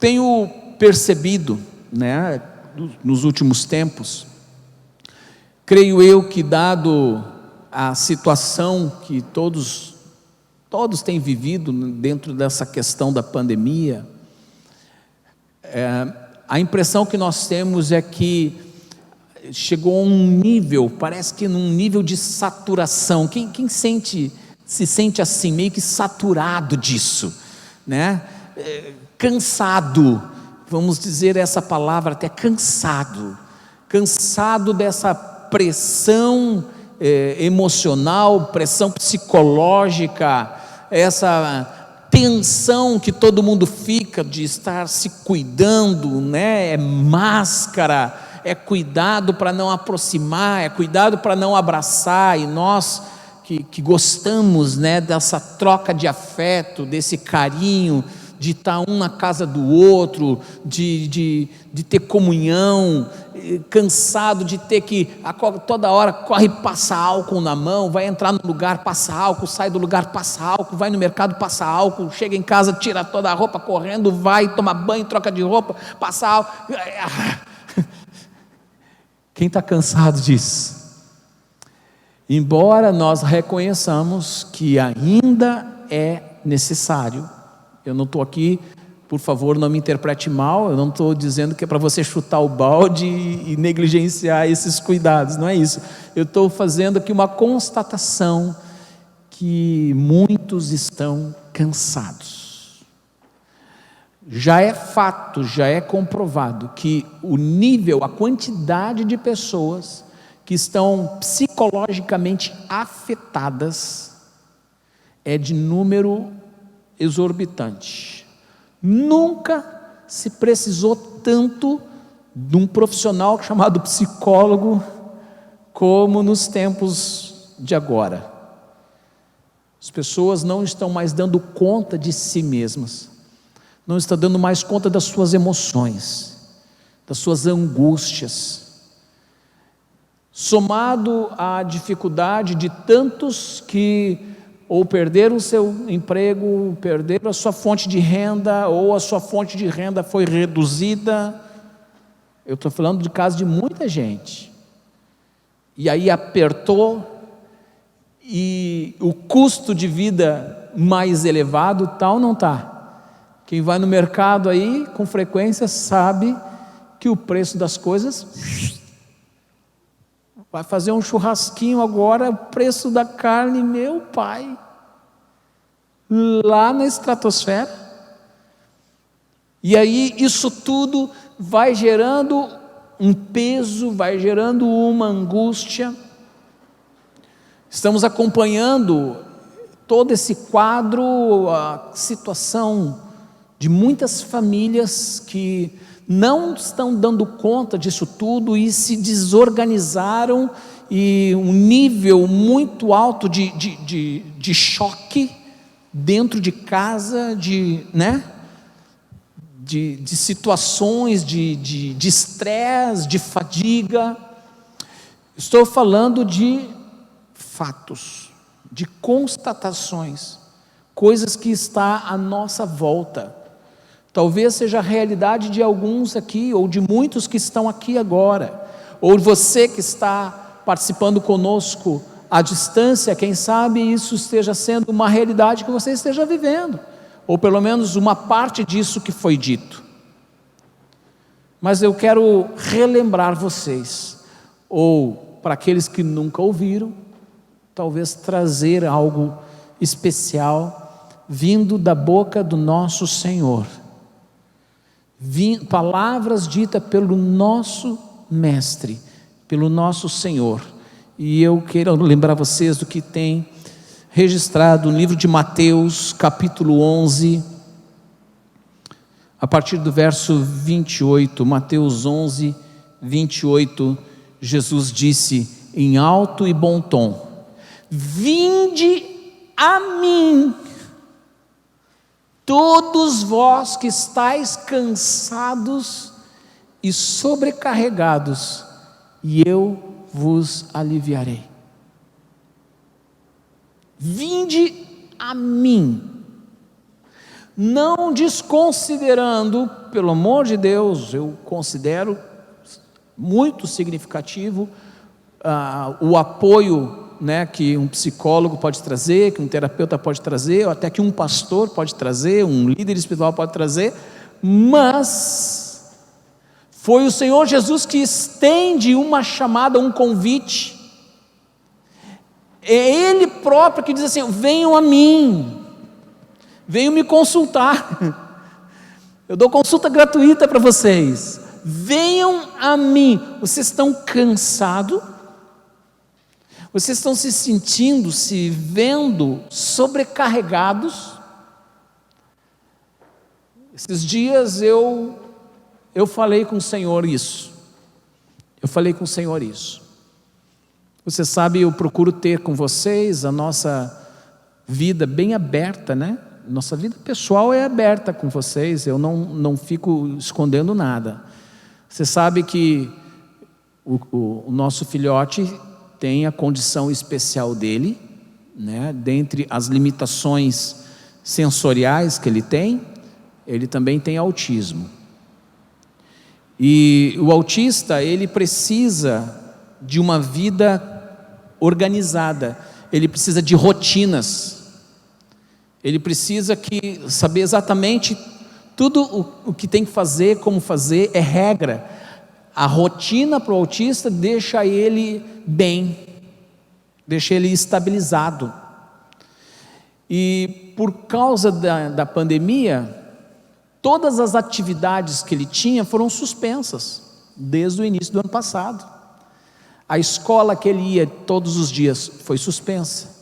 tenho percebido, né, nos últimos tempos, creio eu que, dado a situação que todos têm vivido dentro dessa questão da pandemia, a impressão que nós temos é que chegou a um nível, parece que num nível de saturação. Quem se sente assim, meio que saturado disso, né? Cansado, vamos dizer essa palavra até, cansado dessa pressão emocional, pressão psicológica, essa tensão que todo mundo fica de estar se cuidando, né? É máscara, é cuidado para não aproximar, é cuidado para não abraçar. E nós que gostamos, né, dessa troca de afeto, desse carinho, de estar um na casa do outro, de ter comunhão, cansado de ter que toda hora corre, passa álcool na mão, vai entrar no lugar, passa álcool, sai do lugar, passa álcool, vai no mercado, passa álcool, chega em casa, tira toda a roupa correndo, vai, toma banho, troca de roupa, passa álcool. Quem está cansado disso? Embora nós reconheçamos que ainda é necessário, eu não estou aqui, por favor, não me interprete mal, eu não estou dizendo que é para você chutar o balde e negligenciar esses cuidados, não é isso. Eu estou fazendo aqui uma constatação que muitos estão cansados. Já é fato, já é comprovado que o nível, a quantidade de pessoas que estão psicologicamente afetadas é de número exorbitante. Nunca se precisou tanto de um profissional chamado psicólogo como nos tempos de agora. As pessoas não estão mais dando conta de si mesmas, não estão dando mais conta das suas emoções, das suas angústias, somado à dificuldade de tantos que ou perderam o seu emprego, perderam a sua fonte de renda, ou a sua fonte de renda foi reduzida. Eu estou falando de caso de muita gente, e aí apertou, e o custo de vida mais elevado, tal não está. Quem vai no mercado aí, com frequência, sabe que o preço das coisas... Vai fazer um churrasquinho agora, o preço da carne, meu pai, lá na estratosfera. E aí isso tudo vai gerando um peso, vai gerando uma angústia. Estamos acompanhando todo esse quadro, a situação de muitas famílias que não estão dando conta disso tudo e se desorganizaram, e um nível muito alto de choque dentro de casa, de situações de estresse, de fadiga. Estou falando de fatos, de constatações, coisas que está à nossa volta. Talvez seja a realidade de alguns aqui, ou de muitos que estão aqui agora, ou você que está participando conosco à distância, quem sabe isso esteja sendo uma realidade que você esteja vivendo, ou pelo menos uma parte disso que foi dito. Mas eu quero relembrar vocês, ou para aqueles que nunca ouviram, talvez trazer algo especial, vindo da boca do nosso Senhor, palavras ditas pelo nosso Mestre, pelo nosso Senhor. E eu quero lembrar vocês do que tem registrado no livro de Mateus, capítulo 11, a partir do verso 28, Mateus 11, 28, Jesus disse em alto e bom tom: vinde a mim, todos vós que estáis cansados e sobrecarregados, e eu vos aliviarei. Vinde a mim, não desconsiderando pelo amor de Deus, eu considero muito significativo o apoio, né, que um psicólogo pode trazer, que um terapeuta pode trazer, ou até que um pastor pode trazer, um líder espiritual pode trazer, mas foi o Senhor Jesus que estende uma chamada, um convite. É Ele próprio que diz assim: venham a mim, venham me consultar, eu dou consulta gratuita para vocês, venham a mim. Vocês estão cansados? Vocês estão se sentindo, se vendo sobrecarregados? Esses dias eu falei com o Senhor isso. Você sabe, eu procuro ter com vocês a nossa vida bem aberta, né? Nossa vida pessoal é aberta com vocês, eu não fico escondendo nada. Você sabe que o nosso filhote tem a condição especial dele, né? Dentre as limitações sensoriais que ele também tem autismo. E o autista, ele precisa de uma vida organizada, ele precisa de rotinas, ele precisa saber exatamente tudo o que tem que fazer, como fazer, é regra. A rotina para o autista deixa ele bem, deixa ele estabilizado. E por causa da pandemia, todas as atividades que ele tinha foram suspensas, desde o início do ano passado. A escola que ele ia todos os dias foi suspensa.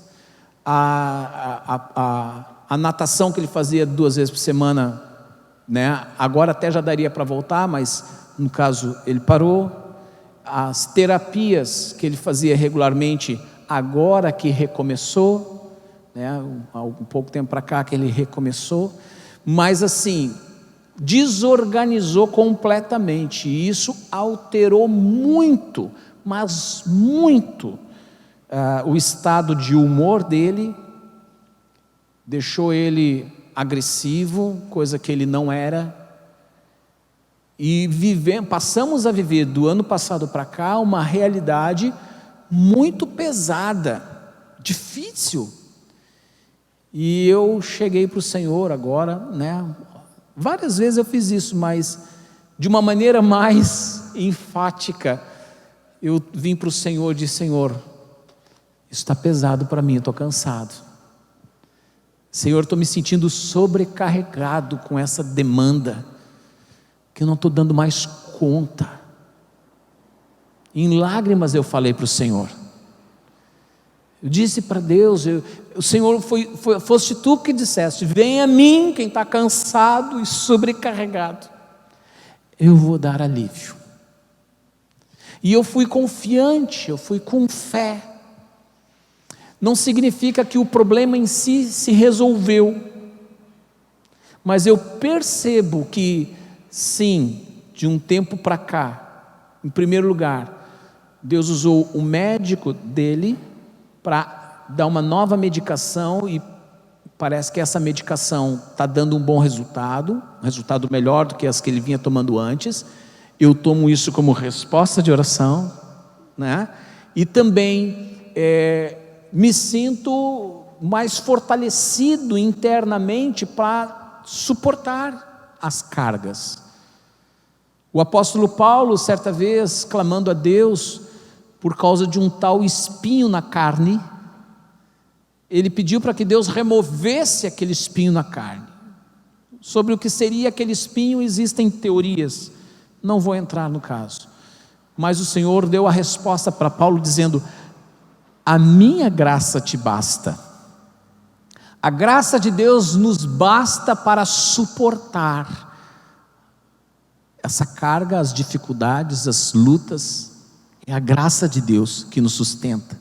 A natação que ele fazia 2 vezes por semana, né, agora até já daria para voltar, mas no caso ele parou. As terapias que ele fazia regularmente, agora que recomeçou, né, há um pouco tempo para cá que ele recomeçou, mas assim, desorganizou completamente, e isso alterou muito, mas muito, o estado de humor dele, deixou ele agressivo, coisa que ele não era, e passamos a viver do ano passado para cá uma realidade muito pesada, difícil. E eu cheguei para o Senhor agora, né? Várias vezes eu fiz isso, mas de uma maneira mais enfática, eu vim para o Senhor e disse: Senhor, isso está pesado para mim, eu estou cansado. Senhor, estou me sentindo sobrecarregado com essa demanda, que eu não estou dando mais conta. Em lágrimas eu falei para o Senhor, eu disse para Deus, o Senhor foste tu que disseste: vem a mim quem está cansado e sobrecarregado, eu vou dar alívio. E eu fui confiante, eu fui com fé. Não significa que o problema em si se resolveu, mas eu percebo que sim, de um tempo para cá, em primeiro lugar, Deus usou o médico dele para dar uma nova medicação, e parece que essa medicação está dando um bom resultado, um resultado melhor do que as que ele vinha tomando antes. Eu tomo isso como resposta de oração, né? E também me sinto mais fortalecido internamente para suportar as cargas. O apóstolo Paulo, certa vez, clamando a Deus por causa de um tal espinho na carne, ele pediu para que Deus removesse aquele espinho na carne. Sobre o que seria aquele espinho existem teorias, não vou entrar no caso, mas o Senhor deu a resposta para Paulo dizendo: a minha graça te basta. A graça de Deus nos basta para suportar essa carga, as dificuldades, as lutas. É a graça de Deus que nos sustenta.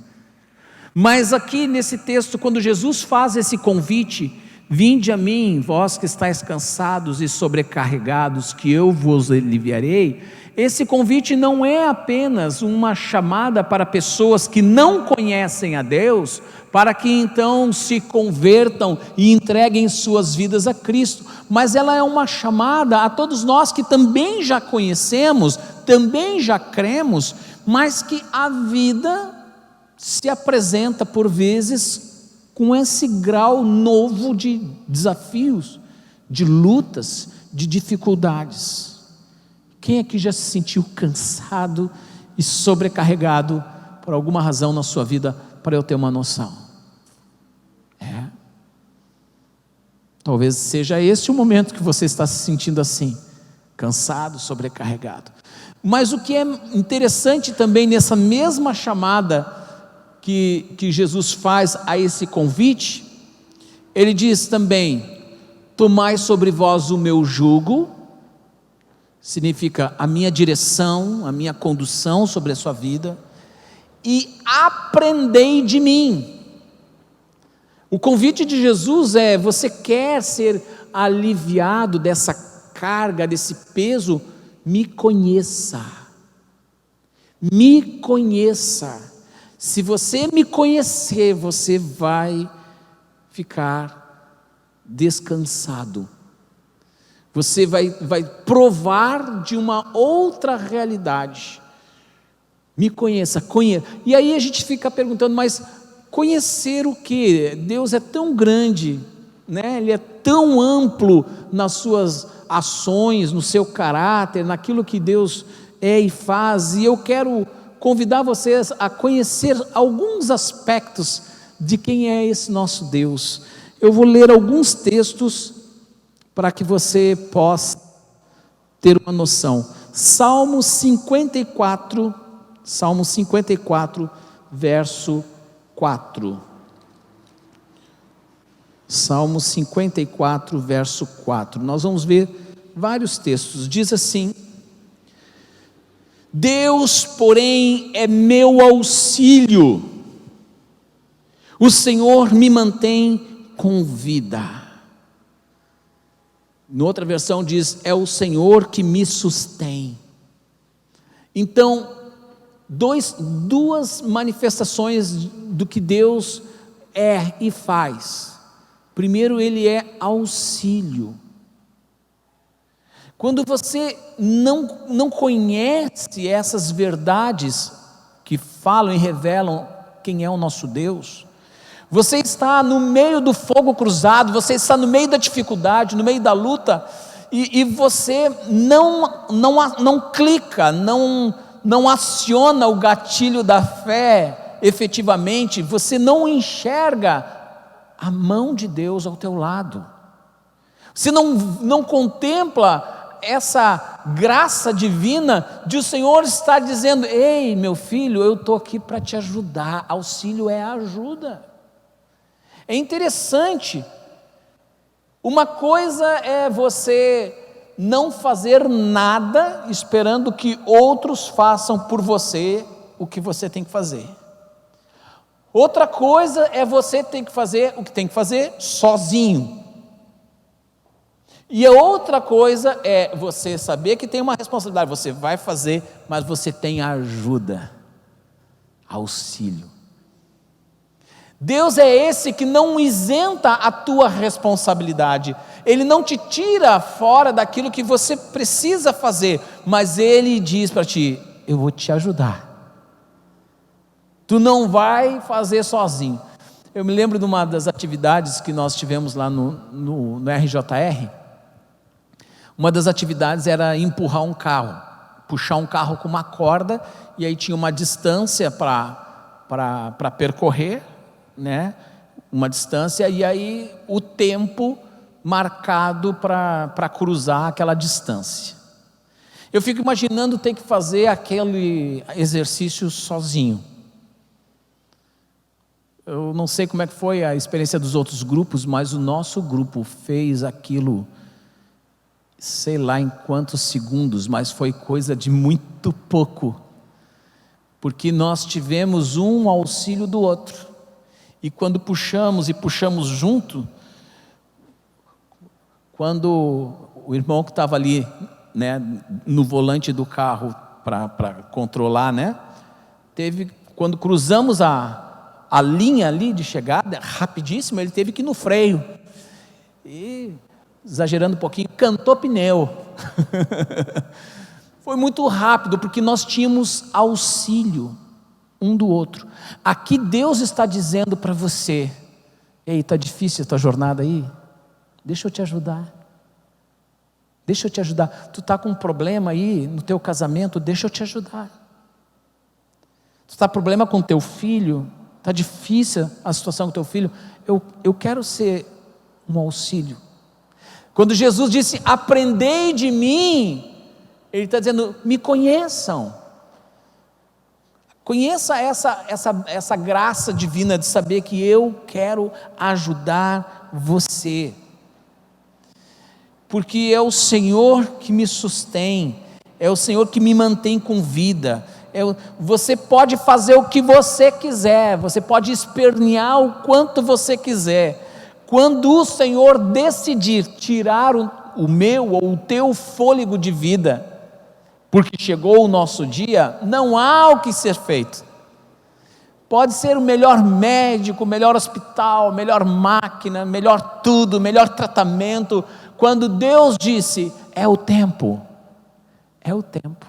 Mas aqui nesse texto, quando Jesus faz esse convite, Vinde a mim, vós que estáis cansados e sobrecarregados, que eu vos aliviarei. Esse convite não é apenas uma chamada para pessoas que não conhecem a Deus, para que então se convertam e entreguem suas vidas a Cristo, mas ela é uma chamada a todos nós que também já conhecemos, também já cremos, mas que a vida se apresenta por vezes com esse grau novo de desafios, de lutas, de dificuldades. Quem aqui já se sentiu cansado e sobrecarregado por alguma razão na sua vida, para eu ter uma noção? Talvez seja esse o momento que você está se sentindo assim, cansado, sobrecarregado. Mas o que é interessante também nessa mesma chamada que Jesus faz a esse convite, ele diz também: tomai sobre vós o meu jugo, significa a minha direção, a minha condução sobre a sua vida, e aprendei de mim. O convite de Jesus é: você quer ser aliviado dessa carga, desse peso? Me conheça, me conheça. Se você me conhecer, você vai ficar descansado, você vai provar de uma outra realidade. Me conheça, conheça. E aí a gente fica perguntando, mas conhecer o que? Deus é tão grande, né? Ele é tão amplo nas suas ações, no seu caráter, naquilo que Deus é e faz, e eu quero convidar vocês a conhecer alguns aspectos de quem é esse nosso Deus. Eu vou ler alguns textos para que você possa ter uma noção. Salmo 54, verso 4. Salmo 54, verso 4. Nós vamos ver vários textos. Diz assim: Deus, porém, é meu auxílio, o Senhor me mantém com vida. Em outra versão diz: é o Senhor que me sustém. Então, duas manifestações do que Deus é e faz. Primeiro, Ele é auxílio. Quando você não conhece essas verdades que falam e revelam quem é o nosso Deus, você está no meio do fogo cruzado, você está no meio da dificuldade, no meio da luta, e você não clica, não aciona o gatilho da fé efetivamente, você não enxerga a mão de Deus ao teu lado, você não contempla essa graça divina de o Senhor estar dizendo: ei, meu filho, eu estou aqui para te ajudar. Auxílio é ajuda. É interessante, uma coisa é você não fazer nada esperando que outros façam por você o que você tem que fazer. Outra coisa é você ter que fazer o que tem que fazer sozinho. E a outra coisa é você saber que tem uma responsabilidade, você vai fazer, mas você tem ajuda, auxílio. Deus é esse que não isenta a tua responsabilidade, Ele não te tira fora daquilo que você precisa fazer, mas Ele diz para ti: eu vou te ajudar, tu não vai fazer sozinho. Eu me lembro de uma das atividades que nós tivemos lá no RJR. Uma das atividades era empurrar um carro, puxar um carro com uma corda, e aí tinha uma distância para percorrer, né? Uma distância, e aí o tempo marcado para cruzar aquela distância. Eu fico imaginando ter que fazer aquele exercício sozinho. Eu não sei como é que foi a experiência dos outros grupos, mas o nosso grupo fez aquilo, sei lá em quantos segundos, mas foi coisa de muito pouco, porque nós tivemos um auxílio do outro, e quando puxamos junto, quando o irmão que estava ali, né, no volante do carro para controlar, né, quando cruzamos a linha ali de chegada, rapidíssimo, ele teve que ir no freio, e exagerando um pouquinho, cantou pneu. Foi muito rápido, porque nós tínhamos auxílio um do outro. Aqui Deus está dizendo para você: ei, está difícil a tua jornada aí? Deixa eu te ajudar. Deixa eu te ajudar. Tu está com um problema aí no teu casamento? Deixa eu te ajudar. Tu está com problema com teu filho? Está difícil a situação com teu filho? Eu quero ser um auxílio. Quando Jesus disse: aprendei de mim, Ele está dizendo: me conheçam. Conheça essa graça divina de saber que eu quero ajudar você, porque é o Senhor que me sustém, é o Senhor que me mantém com vida. Você pode fazer o que você quiser, você pode espernear o quanto você quiser, quando o Senhor decidir tirar o meu ou o teu fôlego de vida, porque chegou o nosso dia, não há o que ser feito. Pode ser o melhor médico, o melhor hospital, melhor máquina, melhor tudo, melhor tratamento. Quando Deus disse: é o tempo, é o tempo.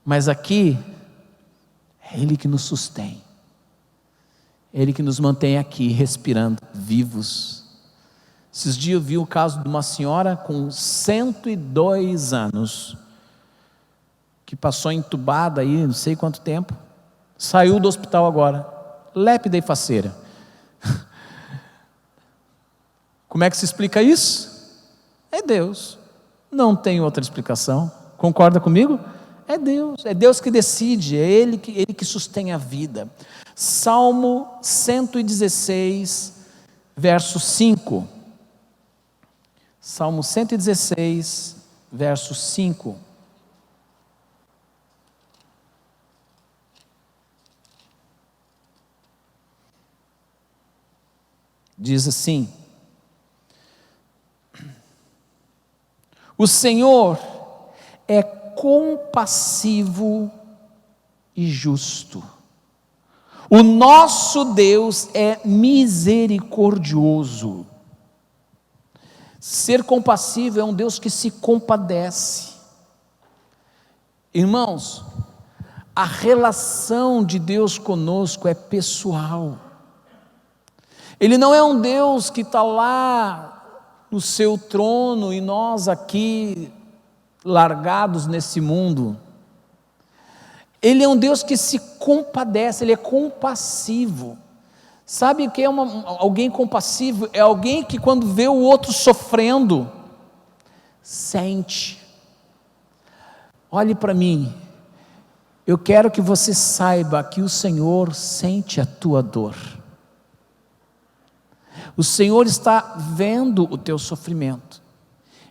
Mas aqui, é Ele que nos sustém, Ele que nos mantém aqui, respirando, vivos. Esses dias eu vi o caso de uma senhora com 102 anos, que passou entubada aí, não sei quanto tempo, saiu do hospital agora, lépida e faceira. Como é que se explica isso? É Deus, não tem outra explicação. Concorda comigo? É Deus que decide, é Ele que sustém a vida. Salmo 116, verso 5. Salmo 116, verso 5. Diz assim: o Senhor é compassivo e justo, o nosso Deus é misericordioso. Ser compassivo é um Deus que se compadece. Irmãos, a relação de Deus conosco é pessoal. Ele não é um Deus que está lá no seu trono e nós aqui largados nesse mundo. Ele é um Deus que se compadece, Ele é compassivo. Sabe o que é alguém compassivo? É alguém que, quando vê o outro sofrendo, sente. Olhe para mim, eu quero que você saiba que o Senhor sente a tua dor. O Senhor está vendo o teu sofrimento.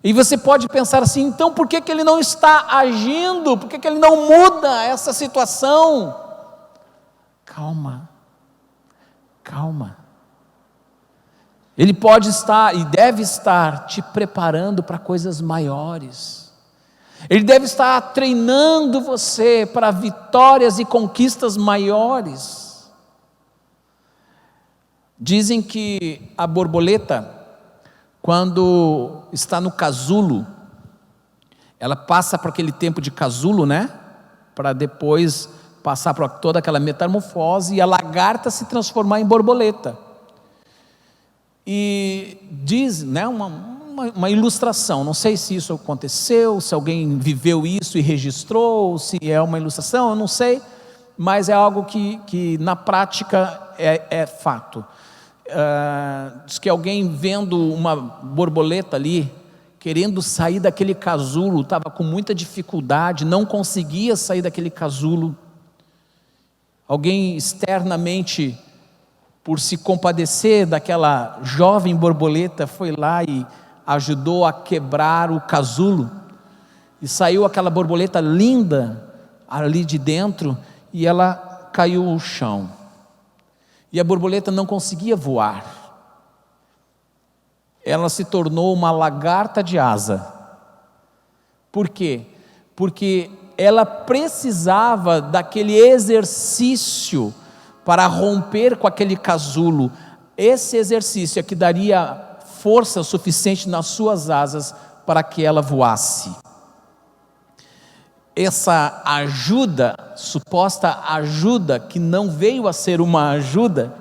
E você pode pensar assim: então por que Ele não está agindo? Por que Ele não muda essa situação? Calma, calma. Ele pode estar e deve estar te preparando para coisas maiores. Ele deve estar treinando você para vitórias e conquistas maiores. Dizem que a borboleta, quando está no casulo, ela passa por aquele tempo de casulo, né? Para depois passar por toda aquela metamorfose e a lagarta se transformar em borboleta. E diz, né, uma ilustração, não sei se isso aconteceu, se alguém viveu isso e registrou, se é uma ilustração, eu não sei, mas é algo que na prática é fato. Diz que alguém vendo uma borboleta ali, querendo sair daquele casulo, estava com muita dificuldade, não conseguia sair daquele casulo. Alguém externamente, por se compadecer daquela jovem borboleta, foi lá e ajudou a quebrar o casulo, e saiu aquela borboleta linda ali de dentro, e ela caiu no chão. E a borboleta não conseguia voar. ela se tornou uma lagarta de asa. Por quê? Porque ela precisava daquele exercício para romper com aquele casulo. Esse exercício é que daria força suficiente nas suas asas para que ela voasse. Essa ajuda, suposta ajuda, que não veio a ser uma ajuda,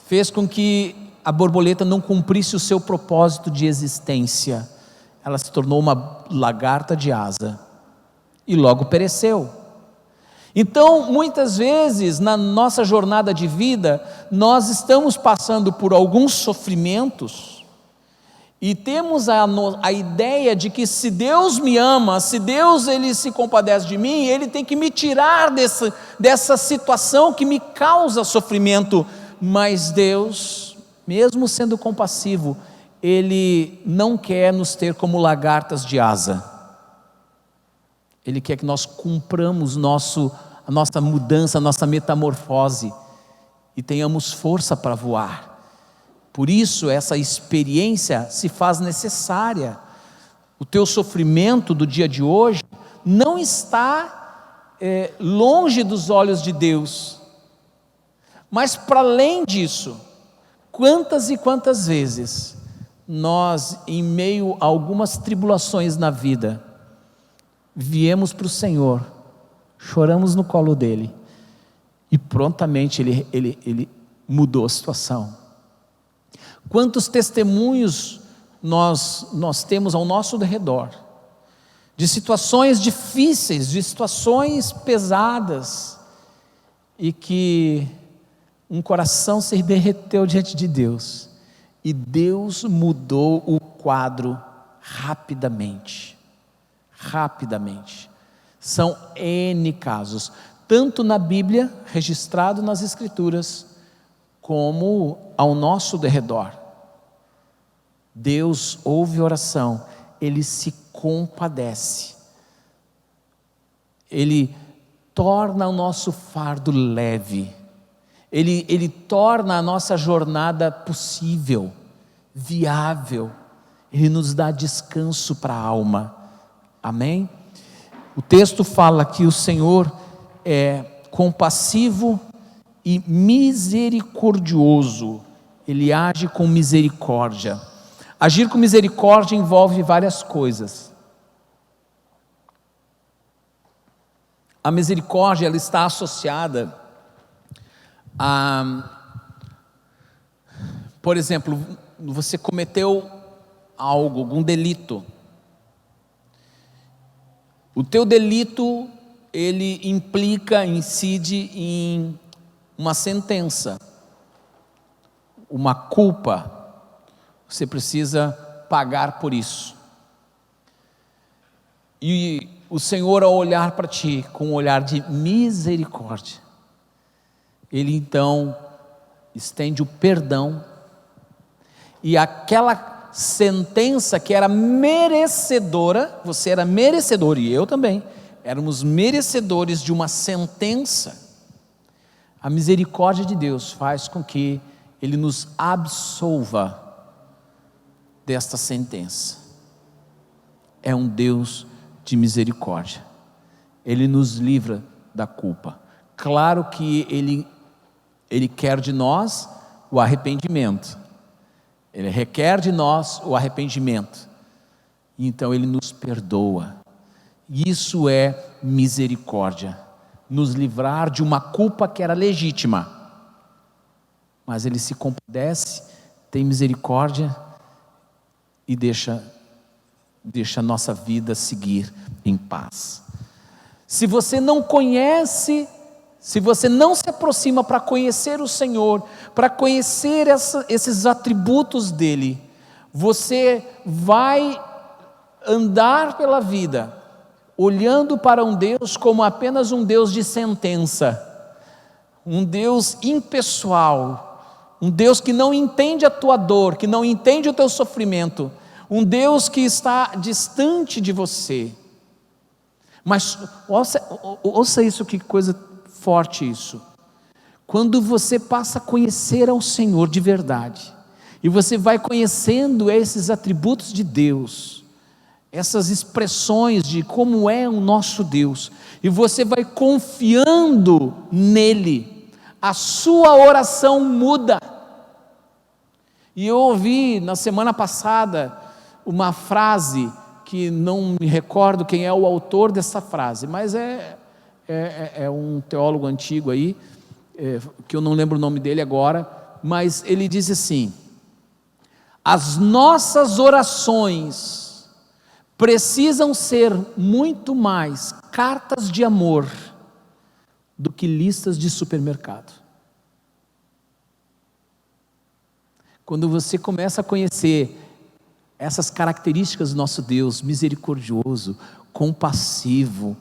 fez com que a borboleta não cumprisse o seu propósito de existência. Ela se tornou uma lagarta de asa e logo pereceu. Então, muitas vezes na nossa jornada de vida, nós estamos passando por alguns sofrimentos e temos a ideia de que se Deus me ama, se Deus ele se compadece de mim, Ele tem que me tirar dessa situação que me causa sofrimento. Mas Deus, mesmo sendo compassivo, Ele não quer nos ter como lagartas de asa. Ele quer que nós cumpramos a nossa mudança, a nossa metamorfose e tenhamos força para voar. Por isso essa experiência se faz necessária. O teu sofrimento do dia de hoje não está longe dos olhos de Deus. Mas para além disso, quantas e quantas vezes nós, em meio a algumas tribulações na vida, viemos para o Senhor, choramos no colo dele e prontamente ele mudou a situação. Quantos testemunhos nós temos ao nosso redor de situações difíceis, de situações pesadas, e que um coração se derreteu diante de Deus e Deus mudou o quadro rapidamente. São N casos, tanto na Bíblia, registrado nas Escrituras, como ao nosso derredor. Deus ouve oração, Ele se compadece, Ele torna o nosso fardo leve, Ele torna a nossa jornada possível, viável, Ele nos dá descanso para a alma. Amém? O texto fala que o Senhor é compassivo e misericordioso. Ele age com misericórdia. Agir com misericórdia envolve várias coisas. A misericórdia, ela está associada a, por exemplo, você cometeu algum delito. O teu delito, ele incide em uma sentença, uma culpa. Você precisa pagar por isso. E o Senhor, ao olhar para ti com um olhar de misericórdia, Ele então estende o perdão, e aquela sentença que era merecedora, você era merecedor e eu também, éramos merecedores de uma sentença. A misericórdia de Deus faz com que Ele nos absolva desta sentença. É um Deus de misericórdia. Ele nos livra da culpa. Claro que Ele quer de nós o arrependimento. Ele requer de nós o arrependimento. Então Ele nos perdoa. Isso é misericórdia. Nos livrar de uma culpa que era legítima. Mas Ele se compadece, tem misericórdia e deixa a nossa vida seguir em paz. Se você não conhece, se você não se aproxima para conhecer o Senhor, para conhecer esses atributos dEle, você vai andar pela vida olhando para um Deus como apenas um Deus de sentença, um Deus impessoal, um Deus que não entende a tua dor, que não entende o teu sofrimento, um Deus que está distante de você. Mas ouça isso, que coisa forte isso. Quando você passa a conhecer ao Senhor de verdade, e você vai conhecendo esses atributos de Deus, essas expressões de como é o nosso Deus, e você vai confiando nele, a sua oração muda. E eu ouvi na semana passada uma frase, que não me recordo quem é o autor dessa frase, mas é um teólogo antigo aí, que eu não lembro o nome dele agora, mas ele diz assim: as nossas orações precisam ser muito mais cartas de amor do que listas de supermercado. Quando você começa a conhecer essas características do nosso Deus, misericordioso, compassivo,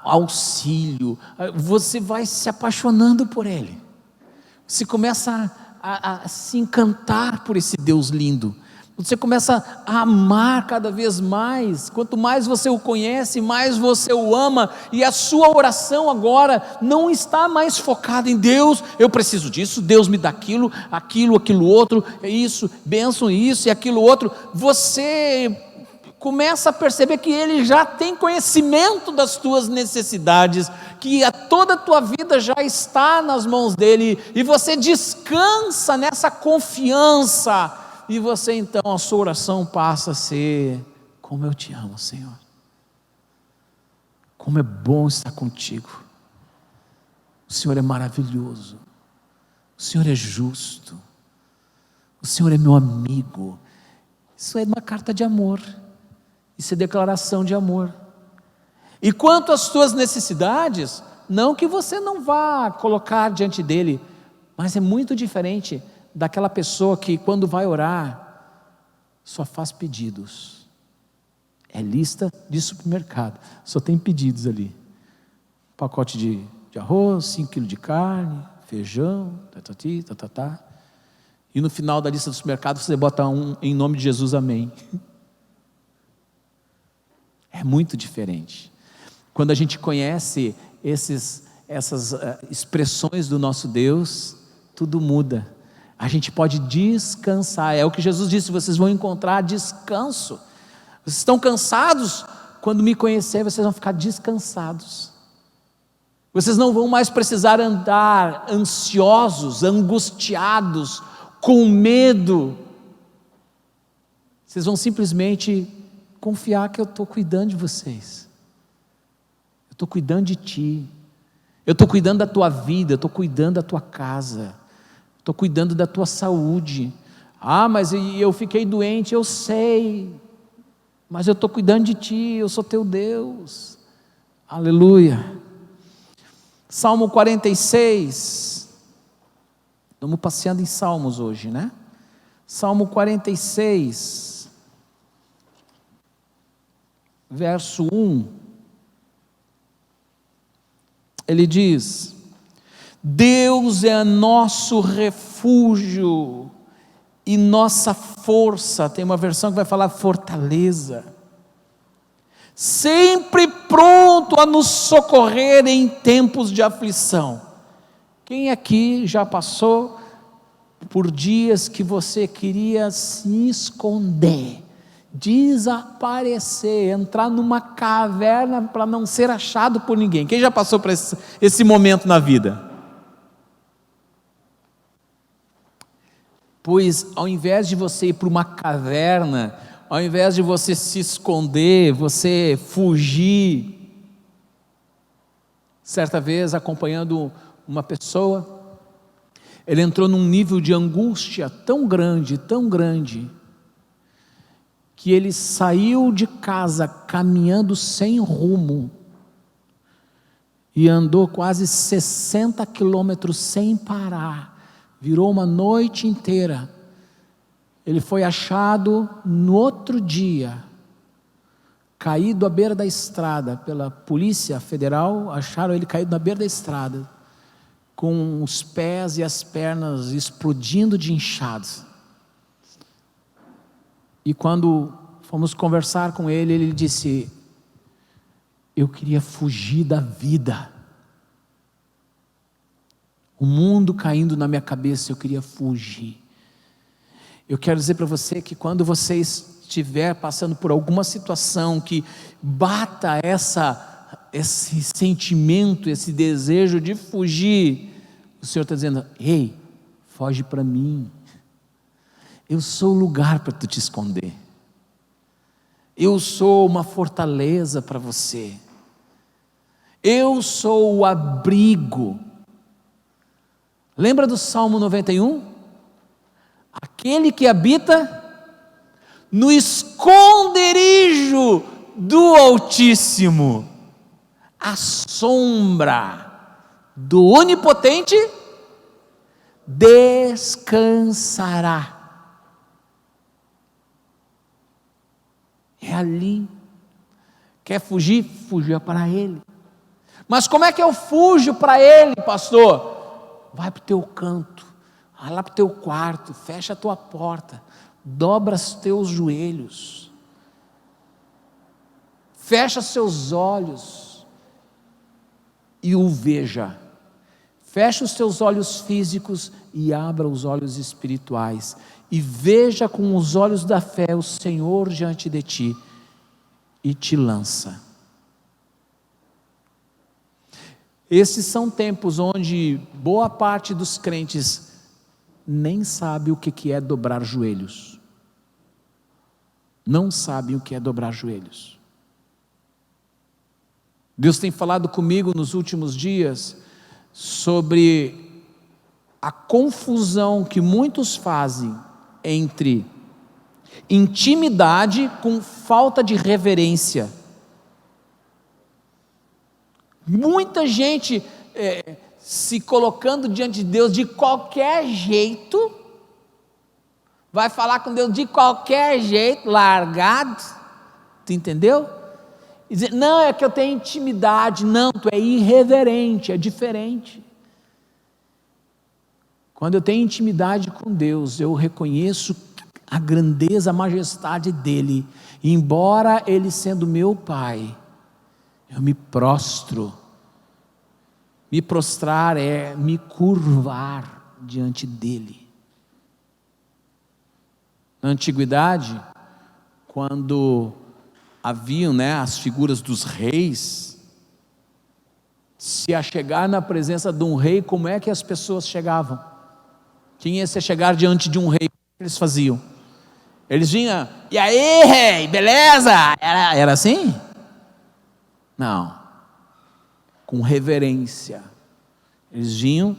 auxílio, você vai se apaixonando por Ele, você começa a se encantar por esse Deus lindo, você começa a amar cada vez mais. Quanto mais você o conhece, mais você o ama, e a sua oração agora não está mais focada em Deus, eu preciso disso, Deus me dá aquilo outro, isso, bênção, isso e aquilo outro. Você começa a perceber que Ele já tem conhecimento das tuas necessidades, que toda a tua vida já está nas mãos dEle, e você descansa nessa confiança, e você então, a sua oração passa a ser: como eu te amo, Senhor, como é bom estar contigo, o Senhor é maravilhoso, o Senhor é justo, o Senhor é meu amigo. Isso é uma carta de amor, isso é declaração de amor. E quanto às tuas necessidades, não que você não vá colocar diante dEle, mas é muito diferente daquela pessoa que, quando vai orar, só faz pedidos. É lista de supermercado, só tem pedidos ali: pacote de arroz, 5 quilos de carne, feijão, e no final da lista do supermercado você bota em nome de Jesus, amém. É muito diferente. Quando a gente conhece essas expressões do nosso Deus, tudo muda. A gente pode descansar, é o que Jesus disse: vocês vão encontrar descanso. Vocês estão cansados? Quando me conhecer, vocês vão ficar descansados. Vocês não vão mais precisar andar ansiosos, angustiados, com medo. Vocês vão simplesmente confiar que eu estou cuidando de vocês, eu estou cuidando de ti, eu estou cuidando da tua vida, eu estou cuidando da tua casa, estou cuidando da tua saúde. Mas eu fiquei doente, eu sei, mas eu estou cuidando de ti, eu sou teu Deus. Aleluia. Salmo 46, estamos passeando em Salmos hoje, né? Salmo 46, verso 1, ele diz: Deus é nosso refúgio e nossa força. Tem uma versão que vai falar fortaleza, sempre pronto a nos socorrer em tempos de aflição. Quem aqui já passou por dias que você queria se esconder, desaparecer, entrar numa caverna para não ser achado por ninguém? Quem já passou por esse momento na vida? Pois ao invés de você ir para uma caverna, ao invés de você se esconder, você fugir. Certa vez, acompanhando uma pessoa, ele entrou num nível de angústia tão grande, que ele saiu de casa caminhando sem rumo, e andou quase 60 quilômetros sem parar, virou uma noite inteira. Ele foi achado no outro dia, caído à beira da estrada, pela polícia federal. Acharam ele caído na beira da estrada, com os pés e as pernas explodindo de inchados. E quando fomos conversar com ele, ele disse: eu queria fugir da vida, o mundo caindo na minha cabeça, eu queria fugir. Eu quero dizer para você que quando você estiver passando por alguma situação que bata esse sentimento, esse desejo de fugir, o Senhor está dizendo: ei, foge para mim, eu sou o lugar para tu te esconder, eu sou uma fortaleza para você, eu sou o abrigo. Lembra do Salmo 91? Aquele que habita no esconderijo do Altíssimo, à sombra do Onipotente descansará. É ali. Quer fugir? Fuja para Ele. Mas como é que eu fujo para Ele, pastor? Vai para o teu canto, vai lá para o teu quarto, fecha a tua porta, dobra os teus joelhos, fecha seus olhos e o veja. Fecha os teus olhos físicos e abra os olhos espirituais e veja com os olhos da fé o Senhor diante de ti e te lança. Esses são tempos onde boa parte dos crentes nem sabe o que é dobrar joelhos. Não sabem o que é dobrar joelhos. Deus tem falado comigo nos últimos dias sobre a confusão que muitos fazem entre intimidade com falta de reverência. Muita gente se colocando diante de Deus de qualquer jeito, vai falar com Deus de qualquer jeito, largado, tu entendeu? E dizer: não, é que eu tenho intimidade. Não, tu é irreverente, é diferente. Quando eu tenho intimidade com Deus, eu reconheço a grandeza, a majestade dEle, e embora Ele sendo meu Pai, eu me prostro. Me prostrar é me curvar diante dEle. Na antiguidade, quando haviam as figuras dos reis, se a chegar na presença de um rei, como é que as pessoas chegavam? Quem ia se chegar diante de um rei, o que eles faziam? Eles vinham: e aí, rei, beleza? Era assim? Não. Com reverência. Eles vinham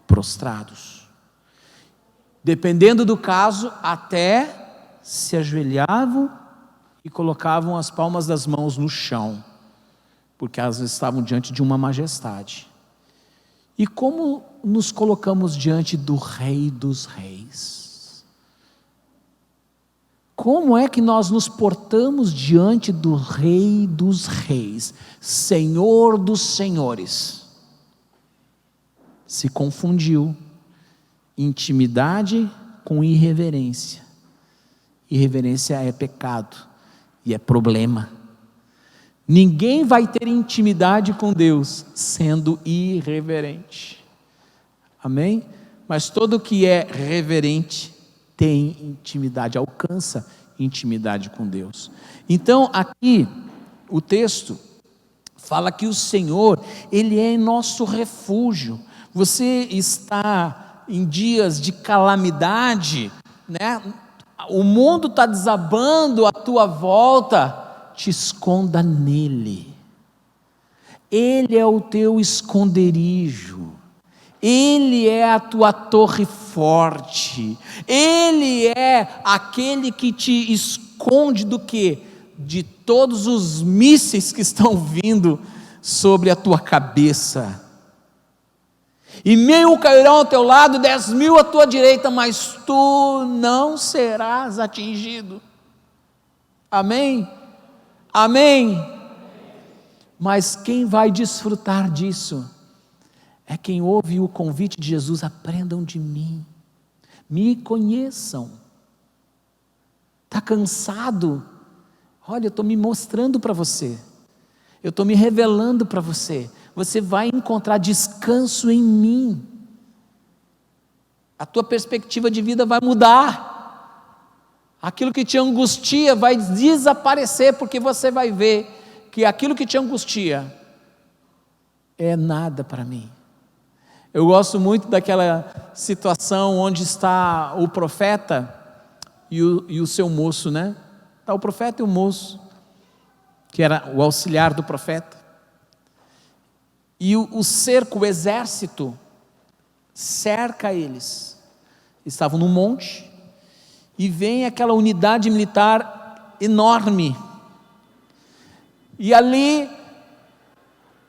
prostrados. Dependendo do caso, até se ajoelhavam e colocavam as palmas das mãos no chão, porque elas estavam diante de uma majestade. E como nos colocamos diante do Rei dos Reis? Como é que nós nos portamos diante do Rei dos Reis, Senhor dos Senhores? Se confundiu intimidade com irreverência. Irreverência é pecado e é problema. Ninguém vai ter intimidade com Deus sendo irreverente. Amém? Mas todo que é reverente tem intimidade, alcança intimidade com Deus. Então aqui o texto fala que o Senhor, Ele é nosso refúgio. Você está em dias de calamidade, o mundo está desabando à tua volta, te esconda nele. Ele é o teu esconderijo, Ele é a tua torre forte, Ele é aquele que te esconde do quê? De todos os mísseis que estão vindo sobre a tua cabeça. E 1.000 cairão ao teu lado, 10.000 à tua direita, mas tu não serás atingido. Amém? Amém? Mas quem vai desfrutar disso é quem ouve o convite de Jesus: aprendam de mim, me conheçam. Está cansado? Olha, eu estou me mostrando para você, eu estou me revelando para você. Você vai encontrar descanso em mim. a tua perspectiva de vida vai mudar, aquilo que te angustia vai desaparecer, porque você vai ver que aquilo que te angustia é nada para mim. Eu gosto muito daquela situação onde está o profeta e o seu moço, né? Está o profeta e o moço, que era o auxiliar do profeta, e o cerco, o exército, cerca eles. Estavam no monte, e vem aquela unidade militar enorme, e ali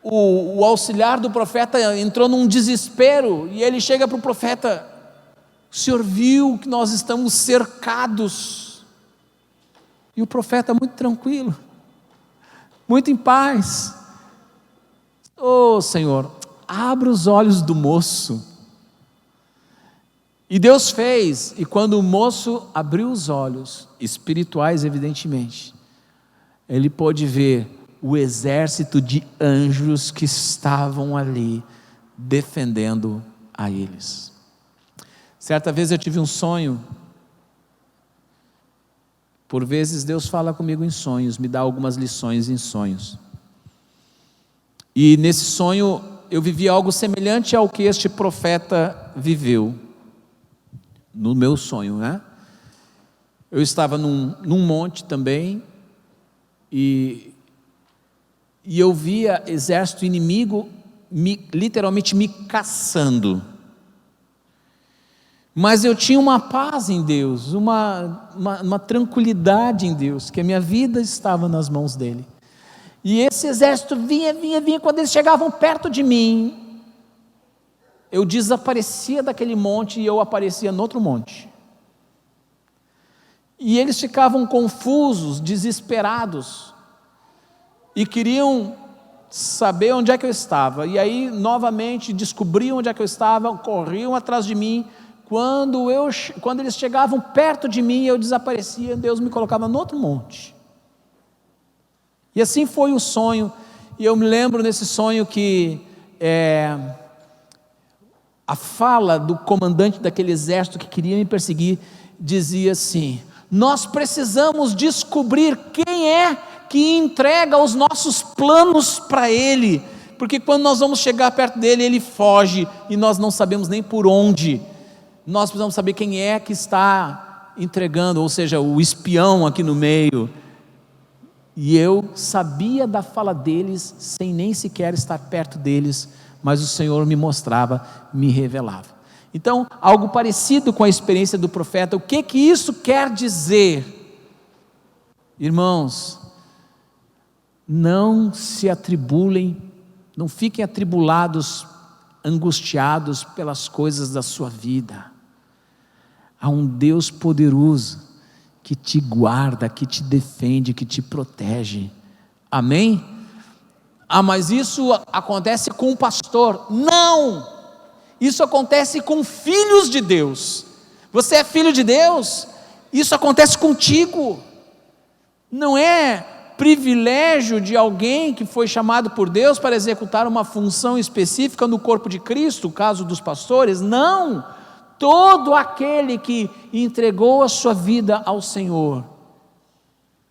o auxiliar do profeta entrou num desespero, e ele chega para o profeta: o senhor viu que nós estamos cercados? E o profeta, muito tranquilo, muito em paz: ô Senhor, abra os olhos do moço. E Deus fez, e quando o moço abriu os olhos, espirituais evidentemente, ele pôde ver o exército de anjos que estavam ali, defendendo a eles. Certa vez eu tive um sonho. Por vezes Deus fala comigo em sonhos, me dá algumas lições em sonhos. E nesse sonho eu vivi algo semelhante ao que este profeta viveu. No meu sonho, né? Eu estava num monte também, e eu via exército inimigo literalmente me caçando. Mas eu tinha uma paz em Deus, uma tranquilidade em Deus, que a minha vida estava nas mãos dele. E esse exército vinha, quando eles chegavam perto de mim, eu desaparecia daquele monte e eu aparecia no outro monte. E eles ficavam confusos, desesperados, e queriam saber onde é que eu estava. E aí novamente descobriam onde é que eu estava, corriam atrás de mim. Quando eles chegavam perto de mim, eu desaparecia, Deus me colocava no outro monte. E assim foi o sonho. E eu me lembro nesse sonho que a fala do comandante daquele exército que queria me perseguir dizia assim: nós precisamos descobrir quem é que entrega os nossos planos para ele, porque quando nós vamos chegar perto dele, ele foge, e nós não sabemos nem por onde. Nós precisamos saber quem é que está entregando, ou seja, o espião aqui no meio. E eu sabia da fala deles, sem nem sequer estar perto deles, mas o Senhor me mostrava, me revelava. Então, algo parecido com a experiência do profeta. O que isso quer dizer? Irmãos, não se atribulem, não fiquem atribulados, angustiados pelas coisas da sua vida. Há um Deus poderoso que te guarda, que te defende, que te protege. Amém? Ah, mas isso acontece com o pastor. Não! Isso acontece com filhos de Deus. Você é filho de Deus? Isso acontece contigo. Não é privilégio de alguém que foi chamado por Deus para executar uma função específica no corpo de Cristo, o caso dos pastores. Não! Todo aquele que entregou a sua vida ao Senhor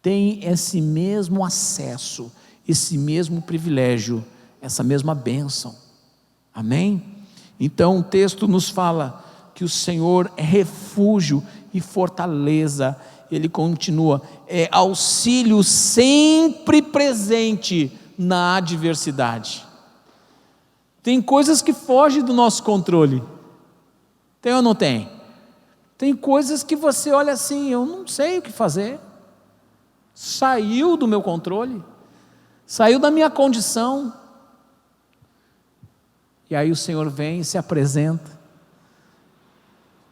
tem esse mesmo acesso, esse mesmo privilégio, essa mesma bênção. Amém? Então o texto nos fala que o Senhor é refúgio e fortaleza. Ele continua, é auxílio sempre presente na adversidade. Tem coisas que fogem do nosso controle. Tem ou não tem? Tem coisas que você olha assim, eu não sei o que fazer. Saiu do meu controle, saiu da minha condição. E aí o Senhor vem e se apresenta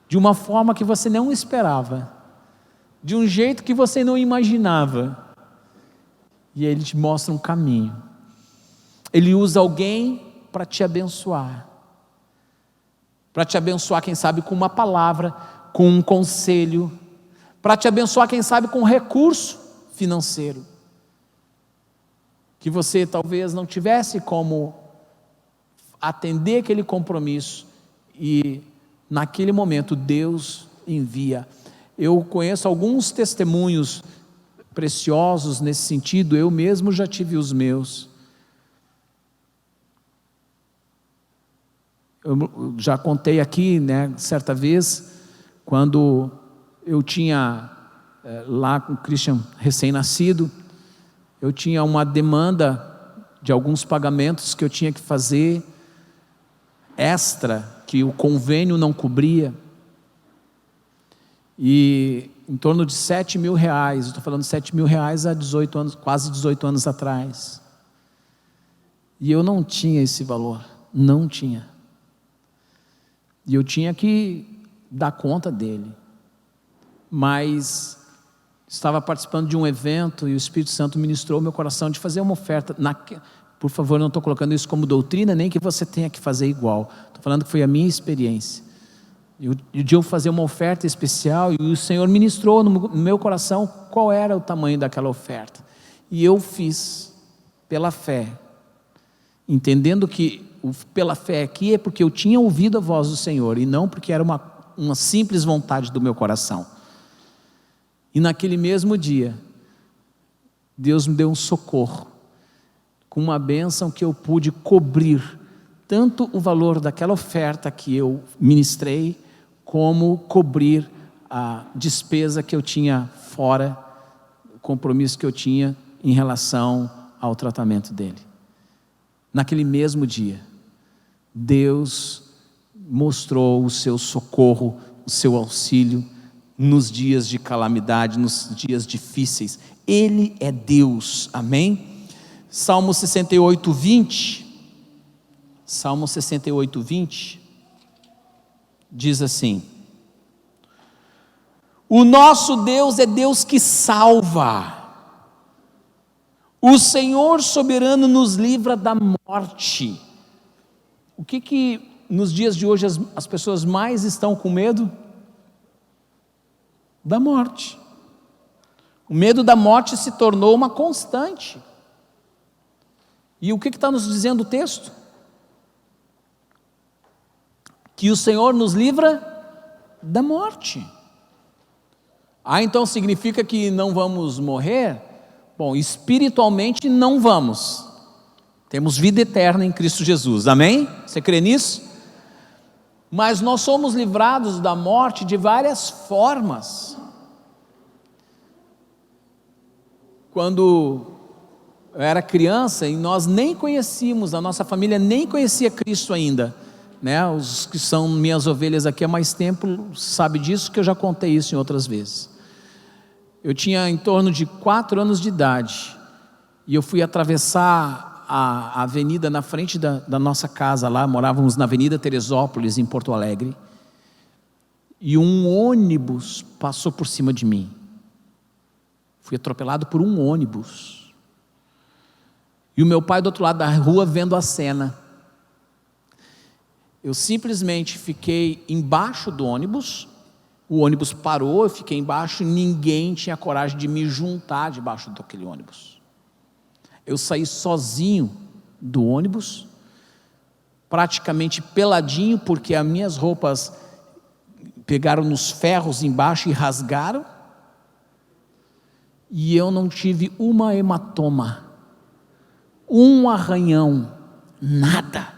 de uma forma que você não esperava, de um jeito que você não imaginava, e Ele te mostra um caminho. Ele usa alguém para te abençoar, quem sabe com uma palavra, com um conselho, para te abençoar quem sabe com um recurso financeiro, que você talvez não tivesse como atender aquele compromisso, naquele momento Deus envia. Eu conheço alguns testemunhos preciosos nesse sentido, eu mesmo já tive os meus. Eu já contei aqui, né, certa vez, quando eu tinha, lá com o Christian recém-nascido, eu tinha uma demanda de alguns pagamentos que eu tinha que fazer, extra, que o convênio não cobria, e em torno de R$7.000, estou falando de R$7.000 há 18 anos, quase 18 anos atrás, e eu não tinha esse valor, não tinha, e eu tinha que dar conta dele, mas estava participando de um evento e o Espírito Santo ministrou o meu coração de fazer uma oferta. Por favor, não estou colocando isso como doutrina, nem que você tenha que fazer igual. Estou falando que foi a minha experiência. E de eu fazer uma oferta especial, e o Senhor ministrou no meu coração qual era o tamanho daquela oferta. E eu fiz pela fé, entendendo que pela fé aqui é porque eu tinha ouvido a voz do Senhor, e não porque era uma simples vontade do meu coração. E naquele mesmo dia, Deus me deu um socorro, com uma bênção que eu pude cobrir, tanto o valor daquela oferta que eu ministrei, como cobrir a despesa que eu tinha fora, o compromisso que eu tinha em relação ao tratamento dele. Naquele mesmo dia, Deus mostrou o seu socorro, o seu auxílio, nos dias de calamidade, nos dias difíceis. Ele é Deus, amém? Salmo 68, 20, Salmo 68, 20, diz assim: o nosso Deus é Deus que salva, o Senhor soberano nos livra da morte. O que nos dias de hoje as pessoas mais estão com medo? Da morte. O medo da morte se tornou uma constante. E o que está nos dizendo o texto? Que o Senhor nos livra da morte. Então significa que não vamos morrer? Bom, espiritualmente não vamos. Temos vida eterna em Cristo Jesus, amém? Você crê nisso? Mas nós somos livrados da morte de várias formas. Quando eu era criança e nós nem conhecíamos, a nossa família nem conhecia Cristo ainda, né? Os que são minhas ovelhas aqui há mais tempo sabem disso, que eu já contei isso em outras vezes. Eu tinha em torno de 4 anos de idade e eu fui atravessar a avenida na frente da nossa casa lá, morávamos na Avenida Teresópolis, em Porto Alegre, e um ônibus passou por cima de mim. Fui atropelado por um ônibus, e o meu pai do outro lado da rua vendo a cena. Eu simplesmente fiquei embaixo do ônibus, o ônibus parou, eu fiquei embaixo, e ninguém tinha coragem de me juntar debaixo daquele ônibus. Eu saí sozinho do ônibus, praticamente peladinho, porque as minhas roupas pegaram nos ferros embaixo e rasgaram, e eu não tive uma hematoma, um arranhão, nada.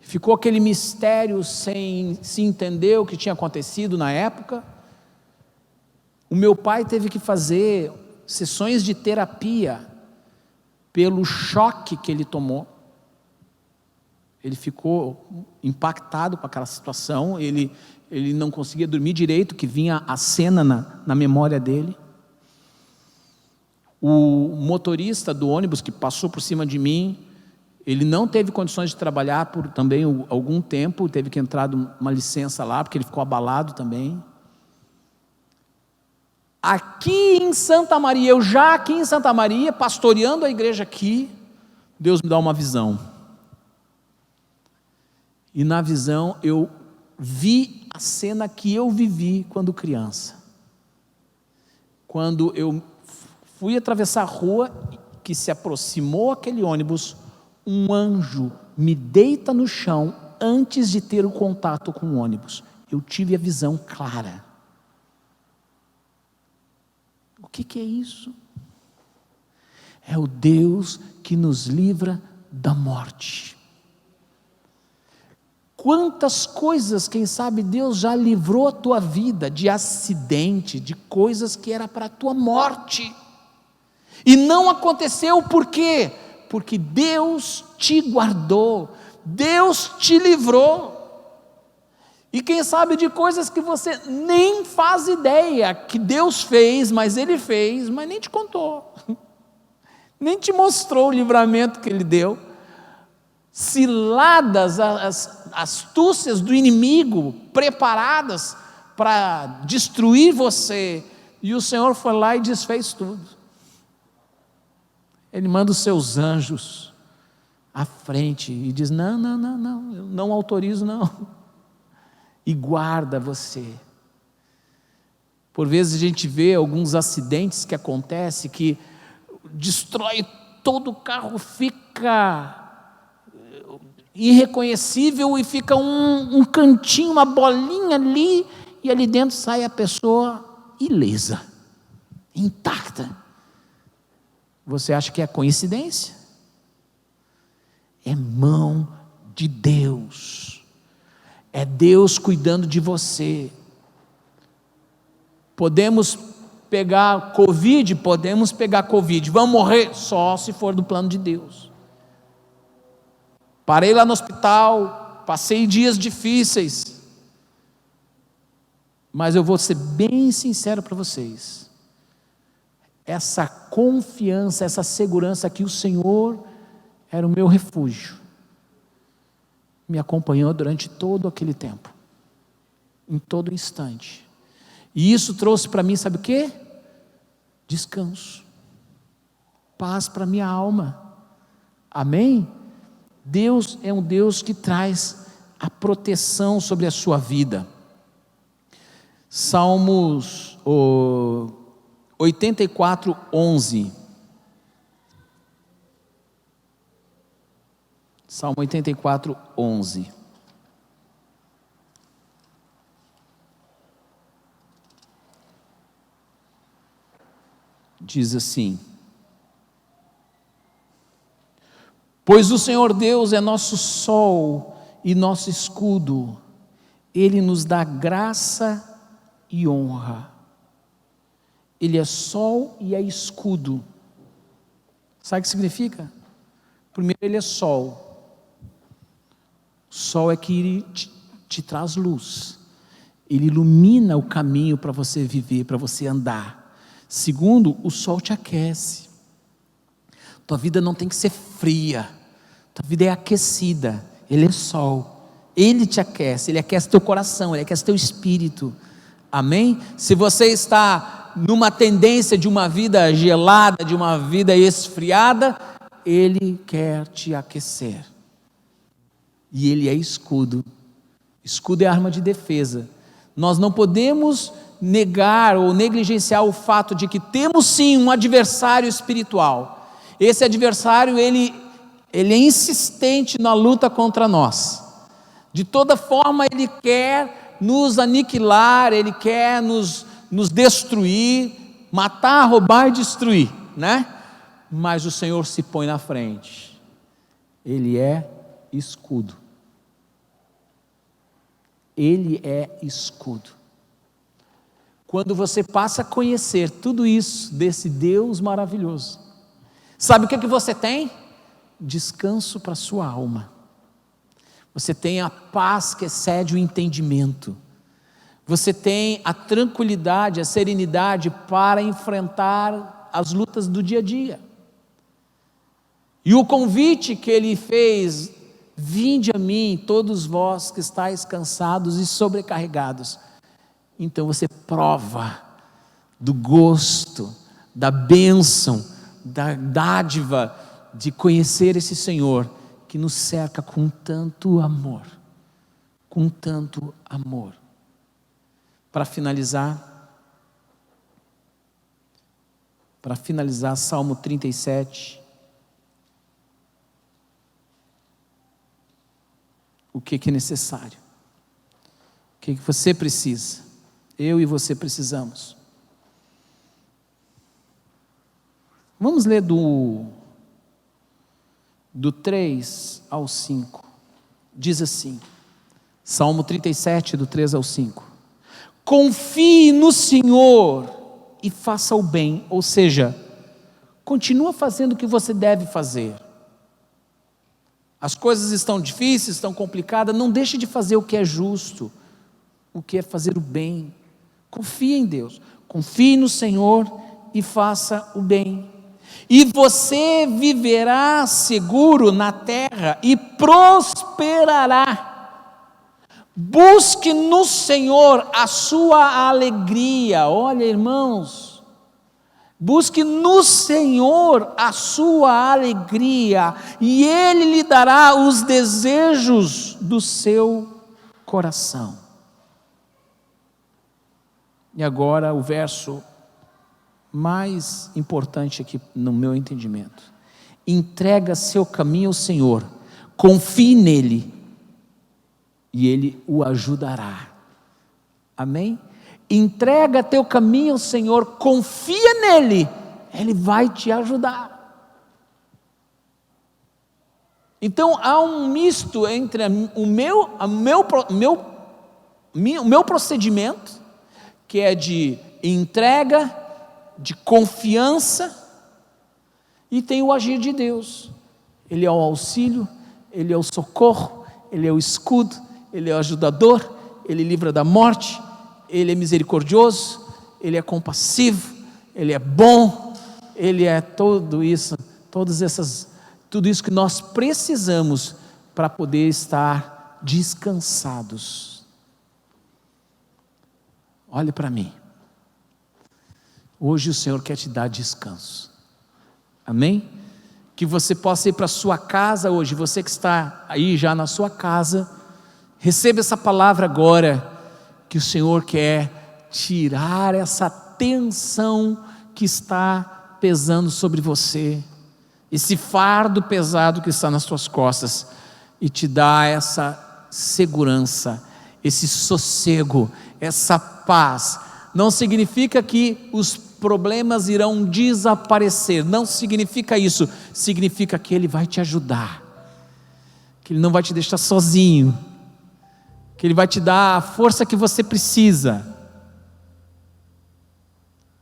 Ficou aquele mistério sem se entender o que tinha acontecido na época. O meu pai teve que fazer sessões de terapia pelo choque que ele tomou. Ele ficou impactado com aquela situação, ele não conseguia dormir direito, que vinha a cena na memória dele. O motorista do ônibus que passou por cima de mim, ele não teve condições de trabalhar por também algum tempo, teve que entrar uma licença lá, porque ele ficou abalado também. Aqui em Santa Maria, eu já aqui em Santa Maria, pastoreando a igreja aqui, Deus me dá uma visão. E na visão eu vi a cena que eu vivi quando criança. Quando eu fui atravessar a rua, que se aproximou aquele ônibus, um anjo me deita no chão antes de ter o contato com o ônibus, eu tive a visão clara. O que é isso? É o Deus que nos livra da morte. Quantas coisas, quem sabe, Deus já livrou a tua vida de acidente, de coisas que era para a tua morte, e não aconteceu. Por quê? Porque Deus te guardou, Deus te livrou. E quem sabe de coisas que você nem faz ideia que Deus fez, mas Ele fez, mas nem te contou, nem te mostrou o livramento que Ele deu. Ciladas, as astúcias do inimigo, preparadas para destruir você, e o Senhor foi lá e desfez tudo. Ele manda os seus anjos à frente e diz: não, eu não autorizo, não. E guarda você. Por vezes a gente vê alguns acidentes que acontecem, que destrói todo o carro, fica irreconhecível, e fica um cantinho, uma bolinha ali, e ali dentro sai a pessoa ilesa, intacta. Você acha que é coincidência? É mão de Deus. É Deus cuidando de você. Podemos pegar Covid, vamos morrer só se for do plano de Deus. Parei lá no hospital, passei dias difíceis, mas eu vou ser bem sincero para vocês, essa confiança, essa segurança que o Senhor era o meu refúgio, me acompanhou durante todo aquele tempo, em todo instante, e isso trouxe para mim, sabe o quê? Descanso, paz para minha alma. Amém? Deus é um Deus que traz a proteção sobre a sua vida. Salmos 84, 11. Salmo 84, 11. Diz assim: pois o Senhor Deus é nosso sol e nosso escudo, Ele nos dá graça e honra. Ele é sol e é escudo. Sabe o que significa? Primeiro, Ele é sol. Sol é que te traz luz, Ele ilumina o caminho para você viver, para você andar. Segundo, o sol te aquece. Tua vida não tem que ser fria, tua vida é aquecida. Ele é sol, Ele te aquece, Ele aquece teu coração, Ele aquece teu espírito. Amém? Se você está numa tendência de uma vida gelada, de uma vida esfriada, Ele quer te aquecer. E Ele é escudo. Escudo é arma de defesa. Nós não podemos negar ou negligenciar o fato de que temos sim um adversário espiritual. Esse adversário, ele é insistente na luta contra nós. De toda forma ele quer nos aniquilar, ele quer nos destruir, matar, roubar e destruir, né? Mas o Senhor se põe na frente. Ele é escudo. Ele é escudo. Quando você passa a conhecer tudo isso desse Deus maravilhoso, sabe o que você tem? Descanso para a sua alma. Você tem a paz que excede o entendimento. Você tem a tranquilidade, a serenidade para enfrentar as lutas do dia a dia. E o convite que Ele fez: vinde a mim, todos vós que estáis cansados e sobrecarregados. Então você prova do gosto, da bênção, da dádiva de conhecer esse Senhor que nos cerca com tanto amor, com tanto amor. Para finalizar, Salmo 37, o que é necessário, o que você precisa, eu e você precisamos. Vamos ler do 3 ao 5, diz assim, Salmo 37, do 3 ao 5, confie no Senhor e faça o bem, ou seja, continua fazendo o que você deve fazer. As coisas estão difíceis, estão complicadas, não deixe de fazer o que é justo, o que é fazer o bem. Confie em Deus, confie no Senhor e faça o bem. E você viverá seguro na terra e prosperará. Busque no Senhor a sua alegria. Olha, irmãos, busque no Senhor a sua alegria, e Ele lhe dará os desejos do seu coração. E agora o verso mais importante aqui no meu entendimento: entrega seu caminho ao Senhor, confie nele, e Ele o ajudará. Amém? Entrega teu caminho ao Senhor, confia nele, Ele vai te ajudar. Então há um misto entre o meu procedimento, que é de entrega, de confiança, e tem o agir de Deus. Ele é o auxílio, Ele é o socorro, Ele é o escudo, Ele é o ajudador, Ele livra da morte, Ele é misericordioso, Ele é compassivo, Ele é bom, Ele é tudo isso, tudo isso que nós precisamos para poder estar descansados. Olhe para mim, hoje o Senhor quer te dar descanso, amém? Que você possa ir para a sua casa hoje, você que está aí já na sua casa, receba essa palavra agora, que o Senhor quer tirar essa tensão que está pesando sobre você, esse fardo pesado que está nas suas costas, e te dar essa segurança, esse sossego, essa paz. Não significa que os problemas irão desaparecer, não significa isso, significa que Ele vai te ajudar, que Ele não vai te deixar sozinho, que Ele vai te dar a força que você precisa.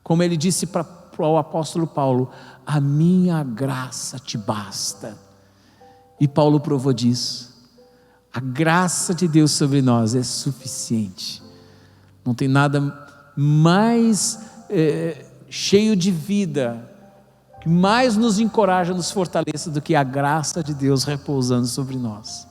Como Ele disse para o apóstolo Paulo: a minha graça te basta. E Paulo provou disso. A graça de Deus sobre nós é suficiente. Não tem nada mais cheio de vida, que mais nos encoraja, nos fortaleça do que a graça de Deus repousando sobre nós.